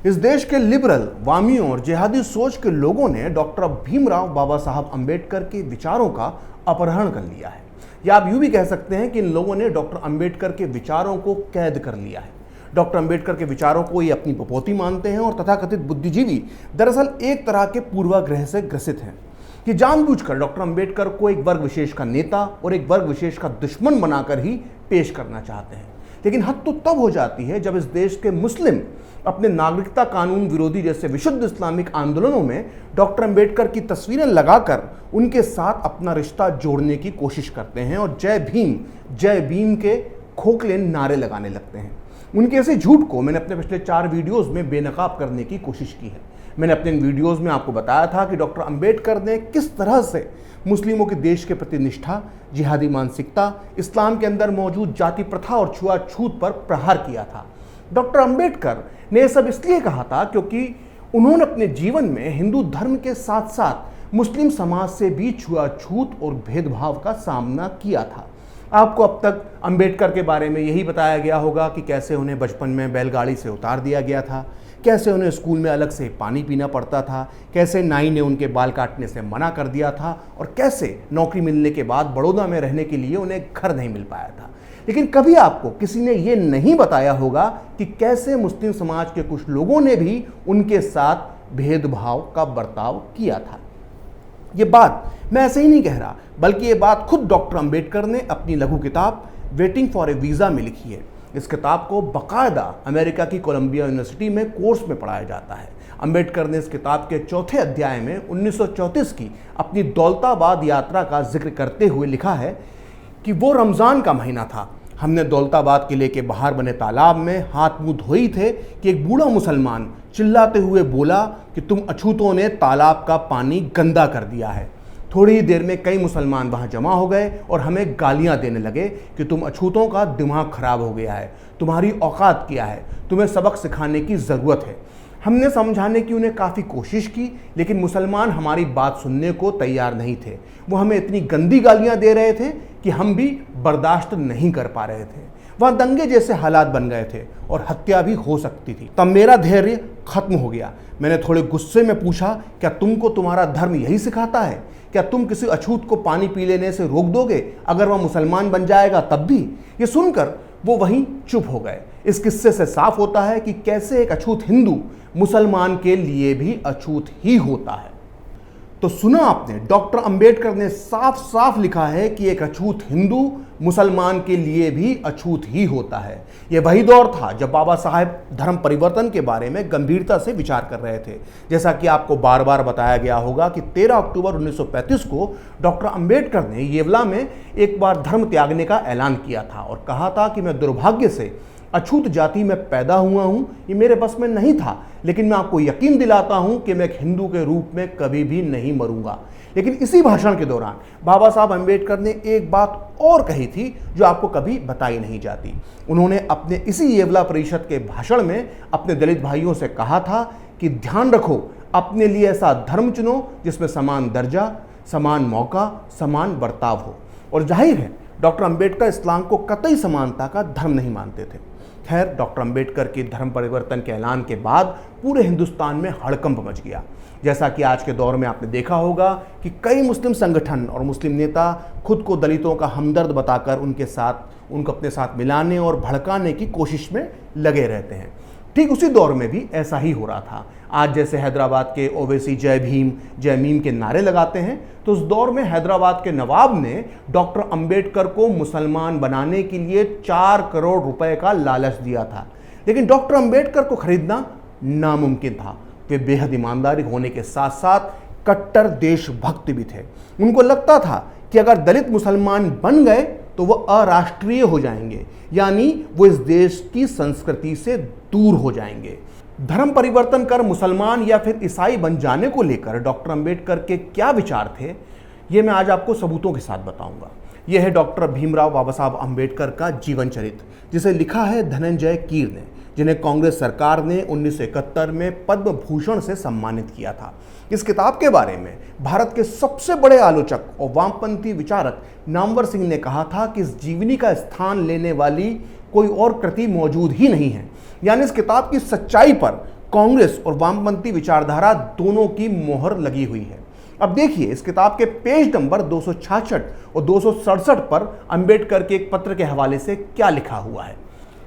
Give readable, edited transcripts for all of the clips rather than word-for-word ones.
इस देश के लिबरल, वामियों और जिहादी सोच के लोगों ने डॉक्टर भीमराव बाबा साहब अंबेडकर के विचारों का अपहरण कर लिया है। या आप यूं भी कह सकते हैं कि इन लोगों ने डॉक्टर अंबेडकर के विचारों को कैद कर लिया है। डॉक्टर अंबेडकर के विचारों को ये अपनी बपोती मानते हैं और तथाकथित बुद्धिजीवी दरअसल एक तरह के पूर्वाग्रह से ग्रसित हैं कि जानबूझकर डॉक्टर अंबेडकर को एक वर्ग विशेष का नेता और एक वर्ग विशेष का दुश्मन बनाकर ही पेश करना चाहते हैं। लेकिन हद तो तब हो जाती है जब इस देश के मुस्लिम अपने नागरिकता कानून विरोधी जैसे विशुद्ध इस्लामिक आंदोलनों में डॉक्टर अंबेडकर की तस्वीरें लगाकर उनके साथ अपना रिश्ता जोड़ने की कोशिश करते हैं और जय भीम के खोखले नारे लगाने लगते हैं। उनके ऐसे झूठ को मैंने अपने पिछले 4 वीडियोस में बेनकाब करने की कोशिश की है। मैंने अपने इन वीडियोस में आपको बताया था कि डॉक्टर अंबेडकर ने किस तरह से मुस्लिमों के देश के प्रति निष्ठा, जिहादी मानसिकता, इस्लाम के अंदर मौजूद जाति प्रथा और छुआछूत पर प्रहार किया था। डॉक्टर अंबेडकर ने यह सब इसलिए कहा था क्योंकि उन्होंने अपने जीवन में हिंदू धर्म के साथ साथ मुस्लिम समाज से भी छुआछूत और भेदभाव का सामना किया था। आपको अब तक अंबेडकर के बारे में यही बताया गया होगा कि कैसे उन्हें बचपन में बैलगाड़ी से उतार दिया गया था, कैसे उन्हें स्कूल में अलग से पानी पीना पड़ता था, कैसे नाई ने उनके बाल काटने से मना कर दिया था और कैसे नौकरी मिलने के बाद बड़ौदा में रहने के लिए उन्हें घर नहीं मिल पाया था। लेकिन कभी आपको किसी ने ये नहीं बताया होगा कि कैसे मुस्लिम समाज के कुछ लोगों ने भी उनके साथ भेदभाव का बर्ताव किया था। ये बात मैं ऐसे ही नहीं कह रहा, बल्कि ये बात खुद डॉक्टर अंबेडकर ने अपनी लघु किताब वेटिंग फॉर ए वीज़ा में लिखी है। इस किताब को बाकायदा अमेरिका की कोलंबिया यूनिवर्सिटी में कोर्स में पढ़ाया जाता है। अंबेडकर ने इस किताब के 4थे अध्याय में 1934 की अपनी दौलताबाद यात्रा का जिक्र करते हुए लिखा है कि वो रमज़ान का महीना था। हमने दौलताबाद किले के बाहर बने तालाब में हाथ मुंह धोई थे कि एक बूढ़ा मुसलमान चिल्लाते हुए बोला कि तुम अछूतों ने तालाब का पानी गंदा कर दिया है। थोड़ी ही देर में कई मुसलमान वहां जमा हो गए और हमें गालियां देने लगे कि तुम अछूतों का दिमाग खराब हो गया है, तुम्हारी औकात क्या है, तुम्हें सबक सिखाने की ज़रूरत है। हमने समझाने की उन्हें काफ़ी कोशिश की, लेकिन मुसलमान हमारी बात सुनने को तैयार नहीं थे। वो हमें इतनी गंदी गालियां दे रहे थे कि हम भी बर्दाश्त नहीं कर पा रहे थे। वहाँ दंगे जैसे हालात बन गए थे और हत्या भी हो सकती थी। तब मेरा धैर्य खत्म हो गया। मैंने थोड़े गुस्से में पूछा, क्या तुमको तुम्हारा धर्म यही सिखाता है? क्या तुम किसी अछूत को पानी पी लेने से रोक दोगे अगर वह मुसलमान बन जाएगा तब भी? ये सुनकर वो वहीं चुप हो गए। इस किस्से से साफ होता है कि कैसे एक अछूत हिंदू मुसलमान के लिए भी अछूत ही होता है। तो सुना आपने, डॉक्टर अंबेडकर ने साफ साफ लिखा है कि एक अछूत हिंदू मुसलमान के लिए भी अछूत ही होता है। यह वही दौर था जब बाबा साहब धर्म परिवर्तन के बारे में गंभीरता से विचार कर रहे थे। जैसा कि आपको बार बार बताया गया होगा कि 13 अक्टूबर 1935 को डॉक्टर अंबेडकर ने येवला में एक बार धर्म त्यागने का ऐलान किया था और कहा था कि मैं दुर्भाग्य से अछूत जाति में पैदा हुआ हूं, ये मेरे बस में नहीं था, लेकिन मैं आपको यकीन दिलाता हूं कि मैं एक हिंदू के रूप में कभी भी नहीं मरूंगा। लेकिन इसी भाषण के दौरान बाबा साहब अंबेडकर ने एक बात और कही थी जो आपको कभी बताई नहीं जाती। उन्होंने अपने इसी येवला परिषद के भाषण में अपने दलित भाइयों से कहा था कि ध्यान रखो, अपने लिए ऐसा धर्म चुनो जिसमें समान दर्जा, समान मौका, समान बर्ताव हो। और जाहिर है डॉक्टर अंबेडकर इस्लाम को कतई समानता का धर्म नहीं मानते थे। खैर, डॉक्टर अंबेडकर के धर्म परिवर्तन के ऐलान के बाद पूरे हिंदुस्तान में हड़कंप मच गया। जैसा कि आज के दौर में आपने देखा होगा कि कई मुस्लिम संगठन और मुस्लिम नेता खुद को दलितों का हमदर्द बताकर उनको अपने साथ मिलाने और भड़काने की कोशिश में लगे रहते हैं। ठीक उसी दौर में भी ऐसा ही हो रहा था। आज जैसे हैदराबाद के ओवैसी जय भीम जय मीम के नारे लगाते हैं, तो उस दौर में हैदराबाद के नवाब ने डॉक्टर अंबेडकर को मुसलमान बनाने के लिए 4 करोड़ रुपए का लालच दिया था। लेकिन डॉक्टर अंबेडकर को खरीदना नामुमकिन था। वे बेहद ईमानदारी होने के साथ साथ कट्टर देशभक्त भी थे। उनको लगता था कि अगर दलित मुसलमान बन गए तो वो अराष्ट्रीय हो जाएंगे, यानी वो इस देश की संस्कृति से दूर हो जाएंगे। धर्म परिवर्तन कर मुसलमान या फिर ईसाई बन जाने को लेकर डॉक्टर अंबेडकर के क्या विचार थे, ये मैं आज आपको सबूतों के साथ बताऊंगा। यह है डॉक्टर भीमराव बाबा साहब अंबेडकर का जीवन चरित्र, जिसे लिखा है धनंजय कीर ने, जिन्हें कांग्रेस सरकार ने 1971 में पद्म भूषण से सम्मानित किया था। इस किताब के बारे में भारत के सबसे बड़े आलोचक और वामपंथी विचारक नामवर सिंह ने कहा था कि इस जीवनी का स्थान लेने वाली कोई और कृति मौजूद ही नहीं है। यानी इस किताब की सच्चाई पर कांग्रेस और वामपंथी विचारधारा दोनों की मोहर लगी हुई है। अब देखिए इस किताब के पेज नंबर 266 और 267 पर अंबेडकर के एक पत्र के हवाले से क्या लिखा हुआ है।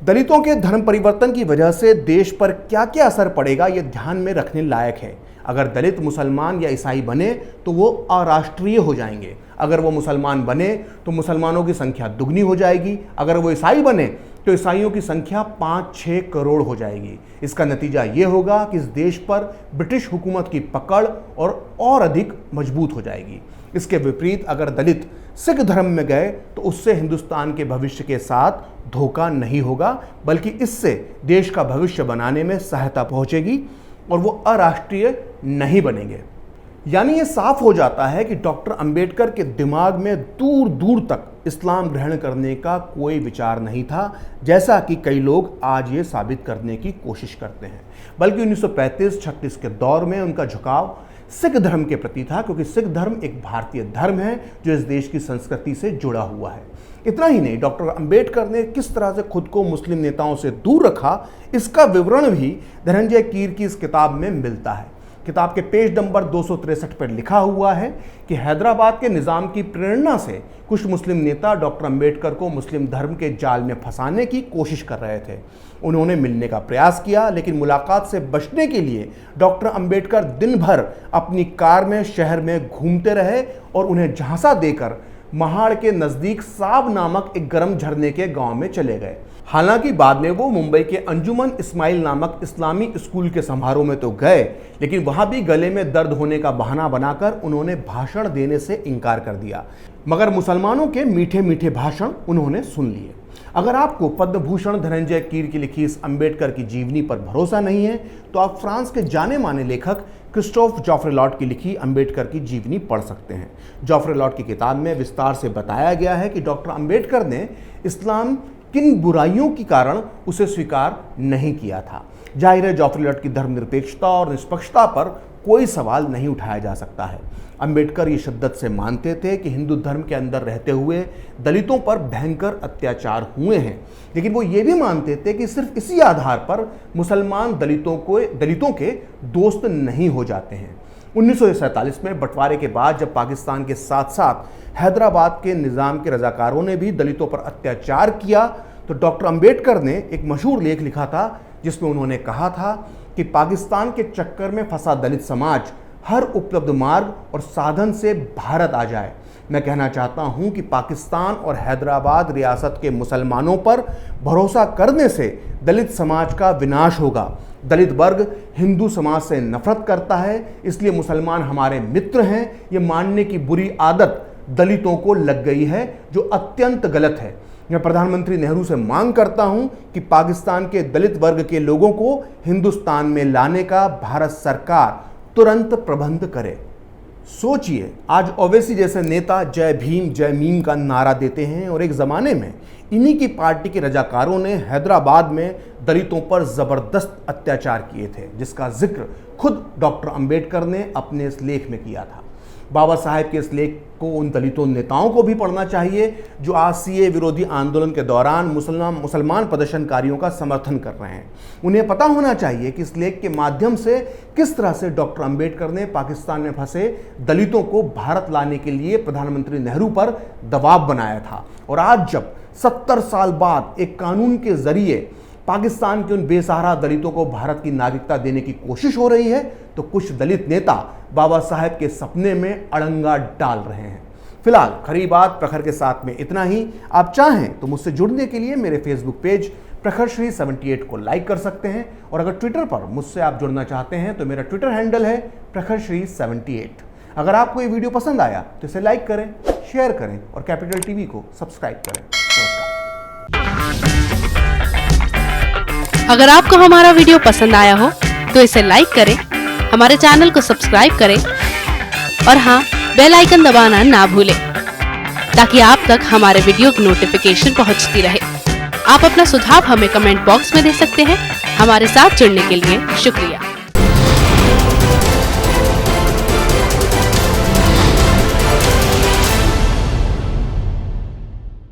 दलितों के धर्म परिवर्तन की वजह से देश पर क्या क्या असर पड़ेगा यह ध्यान में रखने लायक है। अगर दलित मुसलमान या ईसाई बने तो वो अराष्ट्रीय हो जाएंगे। अगर वो मुसलमान बने तो मुसलमानों की संख्या दुगनी हो जाएगी। अगर वो ईसाई बने तो ईसाइयों की संख्या 5-6 करोड़ हो जाएगी। इसका नतीजा ये होगा कि इस देश पर ब्रिटिश हुकूमत की पकड़ और अधिक मजबूत हो जाएगी। इसके विपरीत अगर दलित सिख धर्म में गए तो उससे हिंदुस्तान के भविष्य के साथ धोखा नहीं होगा, बल्कि इससे देश का भविष्य बनाने में सहायता पहुंचेगी और वो अराष्ट्रीय नहीं बनेंगे। यानी ये साफ हो जाता है कि डॉक्टर अंबेडकर के दिमाग में दूर दूर तक इस्लाम ग्रहण करने का कोई विचार नहीं था, जैसा कि कई लोग आज ये साबित करने की कोशिश करते हैं। बल्कि 1935-36 के दौर में उनका झुकाव सिख धर्म के प्रति था, क्योंकि सिख धर्म एक भारतीय धर्म है जो इस देश की संस्कृति से जुड़ा हुआ है। इतना ही नहीं, डॉक्टर अंबेडकर ने किस तरह से खुद को मुस्लिम नेताओं से दूर रखा, इसका विवरण भी धनंजय कीर की इस किताब में मिलता है। किताब के पेज नंबर 263 पर लिखा हुआ है कि हैदराबाद के निज़ाम की प्रेरणा से कुछ मुस्लिम नेता डॉक्टर अंबेडकर को मुस्लिम धर्म के जाल में फंसाने की कोशिश कर रहे थे। उन्होंने मिलने का प्रयास किया, लेकिन मुलाकात से बचने के लिए डॉक्टर अंबेडकर दिन भर अपनी कार में शहर में घूमते रहे और उन्हें झांसा देकर महाड़ के नज़दीक साब नामक एक गर्म झरने के गांव में चले गए। हालांकि बाद में वो मुंबई के अंजुमन इस्माइल नामक इस्लामी स्कूल के समारोह में तो गए, लेकिन वहां भी गले में दर्द होने का बहाना बनाकर उन्होंने भाषण देने से इनकार कर दिया। मगर मुसलमानों के मीठे मीठे भाषण उन्होंने सुन लिए। अगर आपको पद्म भूषण धनंजय कीर की लिखी इस अंबेडकर की जीवनी पर भरोसा नहीं है तो आप फ्रांस के जाने माने लेखक क्रिस्टोफ जॉफ्रेलॉट की लिखी अंबेडकर की जीवनी पढ़ सकते हैं। जॉफ्रेलॉट की किताब में विस्तार से बताया गया है कि डॉक्टर अंबेडकर ने इस्लाम किन बुराइयों के कारण उसे स्वीकार नहीं किया था। जाहिर है जॉफ्रेलॉट की धर्मनिरपेक्षता और निष्पक्षता पर कोई सवाल नहीं उठाया जा सकता है। अंबेडकर ये शिद्दत से मानते थे कि हिंदू धर्म के अंदर रहते हुए दलितों पर भयंकर अत्याचार हुए हैं, लेकिन वो ये भी मानते थे कि सिर्फ इसी आधार पर मुसलमान दलितों के दोस्त नहीं हो जाते हैं। 1947 में बंटवारे के बाद जब पाकिस्तान के साथ साथ हैदराबाद के निज़ाम के रजाकारों ने भी दलितों पर अत्याचार किया तो डॉक्टर अंबेडकर ने एक मशहूर लेख लिखा था, जिसमें उन्होंने कहा था कि पाकिस्तान के चक्कर में फंसा दलित समाज हर उपलब्ध मार्ग और साधन से भारत आ जाए। मैं कहना चाहता हूं कि पाकिस्तान और हैदराबाद रियासत के मुसलमानों पर भरोसा करने से दलित समाज का विनाश होगा। दलित वर्ग हिंदू समाज से नफरत करता है, इसलिए मुसलमान हमारे मित्र हैं। ये मानने की बुरी आदत दलितों को लग गई है, जो अत्यंत गलत है। मैं प्रधानमंत्री नेहरू से मांग करता हूं कि पाकिस्तान के दलित वर्ग के लोगों को हिंदुस्तान में लाने का भारत सरकार तुरंत प्रबंध करे। सोचिए, आज ओवैसी जैसे नेता जय भीम जय मीम का नारा देते हैं और एक ज़माने में इन्हीं की पार्टी के रजाकारों ने हैदराबाद में दलितों पर ज़बरदस्त अत्याचार किए थे, जिसका जिक्र खुद डॉक्टर अंबेडकर ने अपने इस लेख में किया था। बाबा साहेब के इस लेख को उन दलितों नेताओं को भी पढ़ना चाहिए जो आज सीए विरोधी आंदोलन के दौरान मुसलमान प्रदर्शनकारियों का समर्थन कर रहे हैं। उन्हें पता होना चाहिए कि इस लेख के माध्यम से किस तरह से डॉक्टर अंबेडकर ने पाकिस्तान में फंसे दलितों को भारत लाने के लिए प्रधानमंत्री नेहरू पर दबाव बनाया था। और आज जब 70 साल बाद एक कानून के जरिए पाकिस्तान के उन बेसहारा दलितों को भारत की नागरिकता देने की कोशिश हो रही है, तो कुछ दलित नेता बाबा साहेब के सपने में अड़ंगा डाल रहे हैं। फिलहाल खरी बात प्रखर के साथ में इतना ही। आप चाहें तो मुझसे जुड़ने के लिए मेरे फेसबुक पेज प्रखरश्री 78 को लाइक कर सकते हैं, और अगर ट्विटर पर मुझसे आप जुड़ना चाहते हैं तो मेरा ट्विटर हैंडल है प्रखरश्री 78। अगर आपको ये वीडियो पसंद आया तो इसे लाइक करें, शेयर करें और कैपिटल टीवी को सब्सक्राइब करें। अगर आपको हमारा वीडियो पसंद आया हो तो इसे लाइक करें, हमारे चैनल को सब्सक्राइब करें और हाँ, बेल आइकन दबाना ना भूलें ताकि आप तक हमारे वीडियो की नोटिफिकेशन पहुंचती रहे। आप अपना सुझाव हमें कमेंट बॉक्स में दे सकते हैं। हमारे साथ जुड़ने के लिए शुक्रिया।